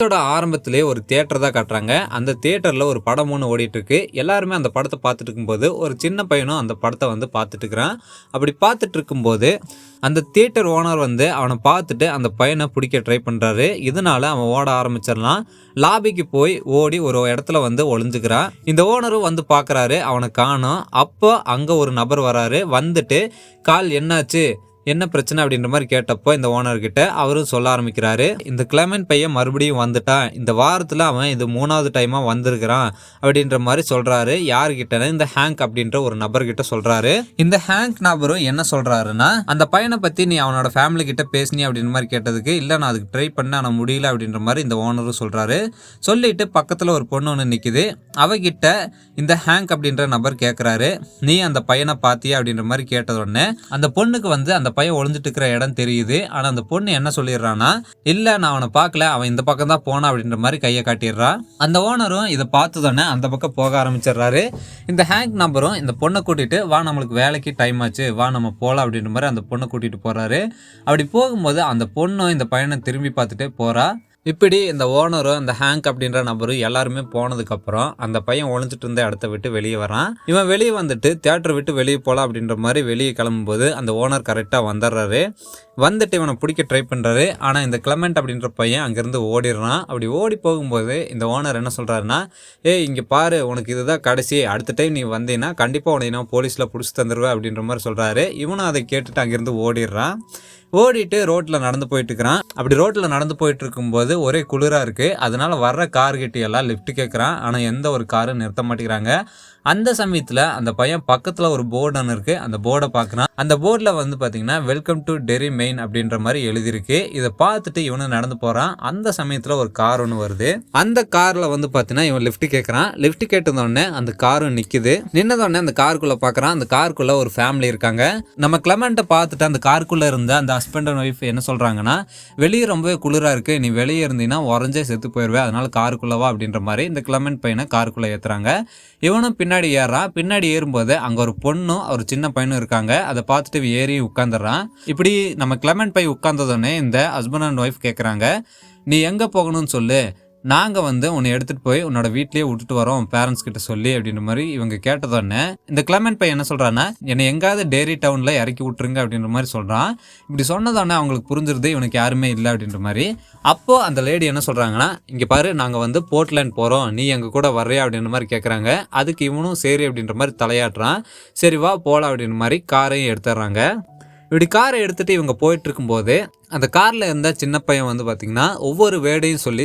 படத்தோட ஆரம்பத்திலே ஒரு தியேட்டர் தான் காட்டுறாங்க. அந்த தியேட்டர்ல ஒரு படம் ஒண்ணு ஓடிட்டு இருக்கு. எல்லாருமே அந்த படத்த பார்த்துட்டு இருக்கும்போது, ஒரு சின்ன பையனும் அந்த படத்த வந்து பார்த்துட்டு இருக்கிறான். அப்படி பார்த்துட்டு இருக்கும்போது, அந்த தியேட்டர் ஓனர் வந்து அவன பார்த்துட்டு அந்த பையன புடிக்க ட்ரை பண்றாரு. இதனால அவன் ஓட ஆரம்பிச்சிடலாம். லாபிக்கு போய் ஓடி ஒரு இடத்துல வந்து ஒளிஞ்சுக்கிறான். இந்த ஓனரும் வந்து பார்க்குறாரு. அவன காணோம். அப்போ அங்க ஒரு நபர் வராரு. வந்துட்டு, "கால் என்னாச்சு? என்ன பிரச்சனை?" அப்படின்ற மாதிரி கேட்டப்போ இந்த ஓனர் கிட்ட அவரும் சொல்ல ஆரம்பிக்கிறாரு. இந்த கிளமெண்ட் பையன் மறுபடியும் வந்துட்டான். இந்த வாரத்துல அவன் இது 3வது டைமா வந்திருக்கிறான் அப்படின்ற மாதிரி சொல்றாரு. யாருகிட்டனா இந்த ஹேங்க் அப்படின்ற ஒரு நபர்கிட்ட சொல்றாரு. இந்த ஹேங்க் நபரும் என்ன சொல்றாருன்னா, அந்த பையனை பத்தி நீ அவனோட ஃபேமிலி கிட்ட பேசினி அப்படின்ற மாதிரி கேட்டதுக்கு, இல்ல நான் அதுக்கு ட்ரை பண்ண ஆனா முடியல அப்படின்ற மாதிரி இந்த ஓனரும் சொல்றாரு. சொல்லிட்டு பக்கத்துல ஒரு பொண்ணு ஒன்று நிக்குது. அவகிட்ட இந்த ஹேங்க் அப்படின்ற நபர் கேட்கிறாரு, நீ அந்த பையனை பாத்தியா அப்படின்ற மாதிரி கேட்டது உடனே அந்த பொண்ணுக்கு வந்து அந்த பையன் ஒளிஞ்சிட்டு இருக்கிற இடம் தெரியுது. ஆனா அந்த பொண்ணு என்ன சொல்லிடுறான்னா, இல்ல நான் அவனை பார்க்கல, அவன் இந்த பக்கம் தான் போனான் அப்படின்ற மாதிரி கையை காட்டிடுறான். அந்த ஓனரும் இதை பார்த்ததுடனே அந்த பக்கம் போக ஆரம்பிச்சிடுறாரு. இந்த ஹேங்க் நம்பரும் இந்த பொண்ணை கூட்டிட்டு, வா நம்மளுக்கு வேலைக்கு டைம் ஆச்சு, வா நம்ம போகலாம் அப்படின்ற மாதிரி அந்த பொண்ணை கூட்டிட்டு போறாரு. அப்படி போகும்போது அந்த பொண்ணும் இந்த பையனை திரும்பி பார்த்துட்டே போறா. இப்படி இந்த ஓனரும் அந்த ஹேங்க் அப்படின்ற நபரும் எல்லாருமே போனதுக்கப்புறம் அந்த பையன் ஒளிஞ்சிட்டு இருந்த இடத்த விட்டு வெளியே வரான். இவன் வெளியே வந்துட்டு தியேட்டர் விட்டு வெளியே போகலாம் அப்படின்ற மாதிரி வெளியே கிளம்பும்போது அந்த ஓனர் கரெக்டாக வந்துடுறாரு. வந்துட்டு இவனை பிடிக்க ட்ரை பண்ணுறாரு. ஆனால் இந்த கிளமெண்ட் அப்படின்ற பையன் அங்கேருந்து ஓடிடுறான். அப்படி ஓடி போகும்போது இந்த ஓனர் என்ன சொல்கிறாருன்னா, ஏய் இங்கே பாரு, உனக்கு இதுதான் கடைசி, அடுத்த டைம் நீ வந்தீங்கன்னா கண்டிப்பாக உனக்கு நான் போலீஸில் பிடிச்சி தந்துடுவேன் அப்படின்ற மாதிரி சொல்கிறாரு. இவனும் அதை கேட்டுட்டு அங்கேருந்து ஓடிடுறான். ஓடிட்டு ரோட்டில் நடந்து போயிட்டு இருக்கிறான். அப்படி ரோட்டில் நடந்து போயிட்டு இருக்கும்போது ஒரே குளிராக இருக்குது. அதனால வர்ற கார்கிட்ட எல்லாம் லிஃப்ட் கேட்குறான். ஆனால் எந்த ஒரு காரும் நிறுத்த மாட்டேங்கிறாங்க. அந்த சமயத்தில் அந்த பையன் பக்கத்தில் ஒரு போர்டு ஒன்று இருக்குது. அந்த போர்டை பார்க்குறான். அந்த போர்டில் வந்து பார்த்தீங்கன்னா வெல்கம் டு டெரி மெயின் அப்படின்ற மாதிரி எழுதியிருக்கு. இதை பார்த்துட்டு இவனும் நடந்து போகிறான். அந்த சமயத்தில் ஒரு கார் ஒன்று வருது. அந்த காரில் வந்து பார்த்தீங்கன்னா இவன் லிஃப்ட் கேட்குறான். லிஃப்ட் கேட்டதோடனே அந்த காரும் நிற்குது. நின்னதோடனே அந்த காருக்குள்ளே பார்க்குறான். அந்த காருக்குள்ளே ஒரு ஃபேமிலி இருக்காங்க. நம்ம கிளமெண்ட்டை பார்த்துட்டு அந்த காருக்குள்ளே இருந்த அந்த ஹஸ்பண்ட் அண்ட் ஒய்ஃப் என்ன சொல்கிறாங்கன்னா, வெளியே ரொம்பவே குளிராக இருக்குது, நீ வெளியே இருந்தீங்கன்னா உறைஞ்சே செத்து போயிடுவேன், அதனால காருக்குள்ளவா அப்படின்ற மாதிரி இந்த கிளமெண்ட் பையனை காருக்குள்ளே ஏற்றுறாங்க. இவனும் பின்னாடி ஏறான். பின்னாடி ஏறும்போது அங்கே ஒரு பொண்ணும் ஒரு சின்ன பையனும் இருக்காங்க. அதை பார்த்துட்டு ஏறி உட்காந்துடுறான். இப்படி நம்ம கிளமெண்ட் பை உட்கார்ந்ததோடனே இந்த ஹஸ்பண்ட் அண்ட் ஒய்ஃப் கேட்குறாங்க, நீ எங்கே போகணும்னு சொல்லு, நாங்கள் வந்து உன்னை எடுத்துகிட்டு போய் உன்னோட வீட்லேயே விட்டுட்டு வரோம் பேரண்ட்ஸ் கிட்ட சொல்லி அப்படின்ற மாதிரி இவங்க கேட்டதோடனே இந்த கிளமெண்ட் பையன் என்ன சொல்கிறான்னா, என்னை எங்காவது டேரி டவுனில் இறக்கி விட்டுருங்க அப்படின்ற மாதிரி சொல்கிறான். இப்படி சொன்னதோடனே அவங்களுக்கு புரிஞ்சிருது இவனுக்கு யாருமே இல்லை அப்படின்ற மாதிரி. அப்போது அந்த லேடி என்ன சொல்கிறாங்கன்னா, இங்கே பாரு நாங்கள் வந்து போர்ட்லேண்ட் போகிறோம், நீ எங்கள் கூட வர்றியா அப்படின்ற மாதிரி கேட்குறாங்க. அதுக்கு இவனும் சரி அப்படின்ற மாதிரி தலையாட்டுறான். சரி வா போகலாம் அப்படின்ற மாதிரி காரையும் எடுத்துடுறாங்க. இப்படி காரை எடுத்துகிட்டு இவங்க போயிட்டு இருக்கும்போது அந்த காரில் இருந்த சின்ன பையன் வந்து பார்த்திங்கன்னா ஒவ்வொரு வேர்டையும் சொல்லி